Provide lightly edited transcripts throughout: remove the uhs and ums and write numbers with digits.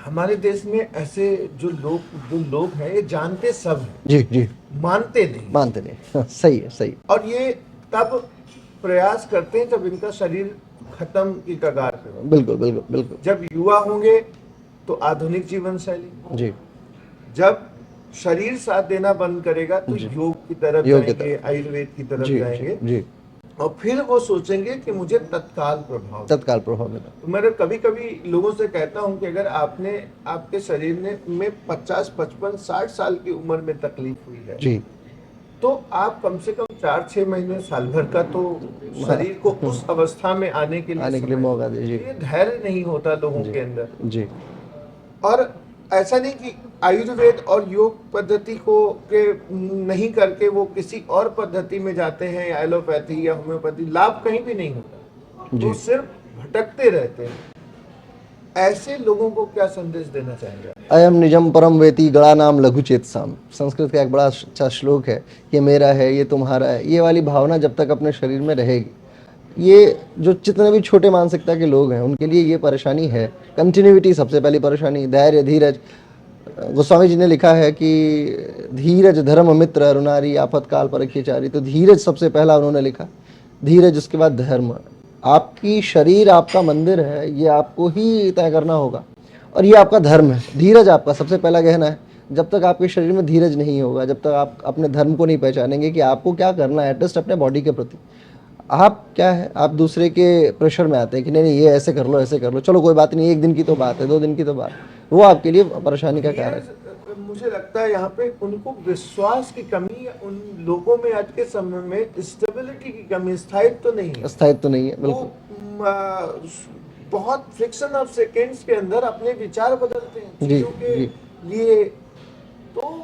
हमारे देश में ऐसे जो लोग हैं ये जानते सब हैं, जी जी, मानते नहीं। मानते नहीं। हाँ, सही है, सही। और ये तब प्रयास करते हैं जब इनका शरीर खत्म की कगार पे हो। बिल्कुल बिल्कुल बिल्कुल। जब युवा होंगे तो आधुनिक जीवन शैली, जी जब शरीर साथ देना बंद करेगा तो जी, योग की तरफ योग की जाएंगे, तरफ। आयुर्वेद की तरफ जी जी जाएंगे। जी, और फिर वो सोचेंगे कि मुझे तत्काल प्रभाव दे। तत्काल प्रभाव में। तो मैं कभी कभी लोगों से कहता हूं कि अगर आपके शरीर में 50, 55, 60 साल की उम्र में तकलीफ हुई है, जी। तो आप कम से कम 4, 6 महीने, साल भर का तो हाँ, शरीर को उस अवस्था में आने के लिए आने के लिए समय मौका दो। दीजिए। ये धैर्य नहीं होता लोगों जी के अंदर। जी और ऐसा नहीं कि आयुर्वेद और योग पद्धति को के नहीं करके वो किसी और पद्धति में जाते हैं, या एलोपैथी या होम्योपैथी, लाभ कहीं भी नहीं होता, वो जी। सिर्फ भटकते रहते हैं। ऐसे लोगों को क्या संदेश देना चाहेंगे? अयम निजम परम वेति गणा नाम लघु चेतसाम। संस्कृत का एक बड़ा अच्छा श्लोक है, ये मेरा है, ये तुम्हारा है। ये वाली भावना जब तक अपने शरीर में रहेगी, ये जो जितने भी छोटे मानसिकता के लोग हैं उनके लिए ये परेशानी है। कंटिन्यूटी सबसे पहली परेशानी, धैर्य धीरज। गोस्वामी जी ने लिखा है कि धीरज धर्म मित्र अरुणारी आफतकाल परखिए चारी। तो धीरज सबसे पहला उन्होंने लिखा, धीरज, उसके बाद धर्म। आपकी शरीर आपका मंदिर है, ये आपको ही तय करना होगा, और ये आपका धर्म है। धीरज आपका सबसे पहला गहना है। जब तक आपके शरीर में धीरज नहीं होगा, जब तक आप अपने धर्म को नहीं पहचानेंगे कि आपको क्या करना है, एटलीस्ट अपने बॉडी के प्रति, आप क्या है, आप दूसरे के प्रेशर में आते हैं कि नहीं नहीं ये ऐसे कर लो, ऐसे कर लो, चलो कोई बात नहीं, एक दिन की तो बात है, 2 दिन की तो बात, वो आपके लिए परेशानी का कारण है। मुझे लगता है यहाँ पे उनको विश्वास की कमी, या उन लोगों में आज के समय में स्टेबिलिटी की कमी, स्थायित्व तो नहीं है। स्थायित्व तो नहीं है, वो बिल्कुल। बहुत फ्रिक्शन ऑफ सेकेंड्स के अंदर अपने विचार बदलते हैं जी चीजों के जी, लिए। तो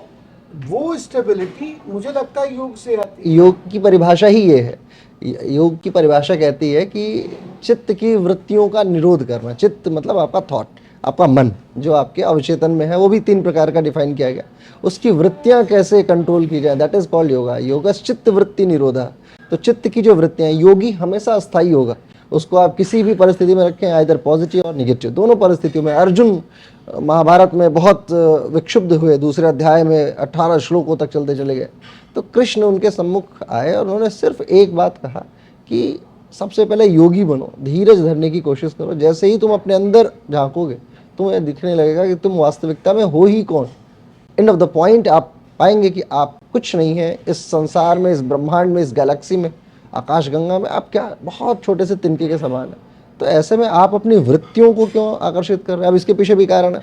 वो स्टेबिलिटी मुझे लगता है योग से आती है। योग की परिभाषा ही ये है। योग की परिभाषा कहती है कि चित्त की वृत्तियों का निरोध करना। चित्त मतलब आपका थॉट, आपका मन, जो आपके अवचेतन में है, वो भी 3 प्रकार का डिफाइन किया गया। उसकी वृत्तियां कैसे कंट्रोल की जाए, that is called yoga. Yoga चित्त वृत्ति निरोधा। तो चित्त की जो वृत्तियां, योगी हमेशा अस्थायी होगा, उसको आप किसी भी परिस्थिति में रखें, आइदर पॉजिटिव और निगेटिव, दोनों परिस्थितियों में। अर्जुन महाभारत में बहुत विक्षुब्ध हुए, दूसरे अध्याय में 18 श्लोकों तक चलते चले गए। तो कृष्ण उनके सम्मुख आए और उन्होंने सिर्फ एक बात कहा कि सबसे पहले योगी बनो, धीरज धरने की कोशिश करो। जैसे ही तुम अपने अंदर झांकोगे, तुम्हें दिखने लगेगा कि तुम वास्तविकता में हो ही कौन। एंड ऑफ द पॉइंट आप पाएंगे कि आप कुछ नहीं है इस संसार में, इस ब्रह्मांड में, इस गैलेक्सी में, आकाश गंगा में। आप क्या, बहुत छोटे से तिनके के समान है। तो ऐसे में आप अपनी वृत्तियों को क्यों आकर्षित कर रहे हैं? अब इसके पीछे भी कारण है।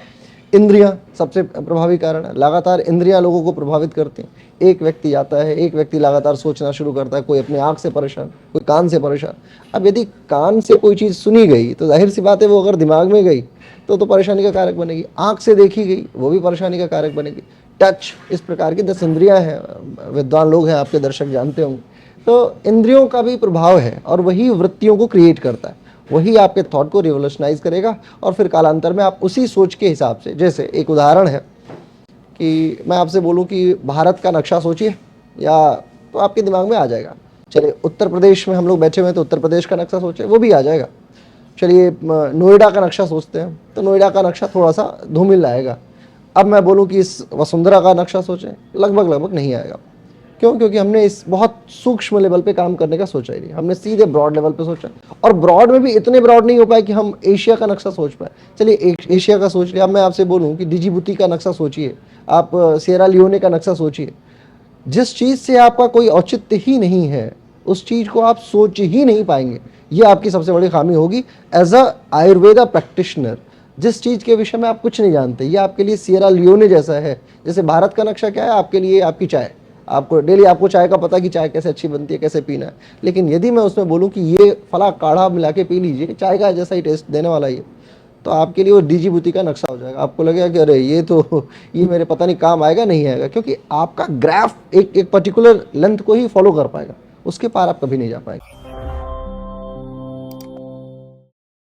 इंद्रियां सबसे प्रभावी कारण है। लगातार इंद्रियां लोगों को प्रभावित करती हैं। एक व्यक्ति आता है, एक व्यक्ति लगातार सोचना शुरू करता है, कोई अपने आँख से परेशान, कोई कान से परेशान। अब यदि कान से कोई चीज़ सुनी गई तो जाहिर सी बात है वो अगर दिमाग में गई तो परेशानी का कारक बनेगी। आँख से देखी गई वो भी परेशानी का कारक बनेगी। टच, इस प्रकार की 10 इंद्रियां हैं। विद्वान लोग हैं, आपके दर्शक जानते होंगे। तो इंद्रियों का भी प्रभाव है, और वही वृत्तियों को क्रिएट करता है। वही आपके थॉट को रिवोल्यूशनाइज करेगा, और फिर कालांतर में आप उसी सोच के हिसाब से, जैसे एक उदाहरण है कि मैं आपसे बोलूं कि भारत का नक्शा सोचिए, या तो आपके दिमाग में आ जाएगा। चलिए उत्तर प्रदेश में हम लोग बैठे हुए हैं, तो उत्तर प्रदेश का नक्शा सोचे, वो भी आ जाएगा। चलिए नोएडा का नक्शा सोचते हैं, तो नोएडा का नक्शा थोड़ा सा धूमिल आएगा। अब मैं बोलूं कि इस वसुंधरा का नक्शा सोचें, लगभग नहीं आएगा। क्यों? क्योंकि हमने इस बहुत सूक्ष्म लेवल पे काम करने का सोचा ही नहीं, हमने सीधे ब्रॉड लेवल पे सोचा। और ब्रॉड में भी इतने ब्रॉड नहीं हो पाए कि हम एशिया का नक्शा सोच पाए। चलिए एशिया का सोच लिया। अब मैं आपसे बोलूं कि डिजिबुटी का नक्शा सोचिए, आप सिएरा लियोने का नक्शा सोचिए। जिस चीज़ से आपका कोई औचित्य ही नहीं है, उस चीज़ को आप सोच ही नहीं पाएंगे। ये आपकी सबसे बड़ी खामी होगी एज अ आयुर्वेदा प्रैक्टिशनर। जिस चीज़ के विषय में आप कुछ नहीं जानते, ये आपके लिए सिएरा लियोने जैसा है। जैसे भारत का नक्शा क्या है आपके लिए, आपकी चाय। आपको डेली आपको चाय का पता कि चाय कैसे अच्छी बनती है, कैसे पीना है। लेकिन यदि मैं उसमें बोलूँ कि ये फला काढ़ा मिला के पी लीजिए, चाय का जैसा ही टेस्ट देने वाला ये, तो आपके लिए वो डिजिबुटी का नक्शा हो जाएगा। आपको लगेगा कि अरे ये मेरे पता नहीं काम आएगा, नहीं आएगा। क्योंकि आपका ग्राफ एक पर्टिकुलर लेंथ को ही फॉलो कर पाएगा, उसके पार आप कभी नहीं जा पाएंगे।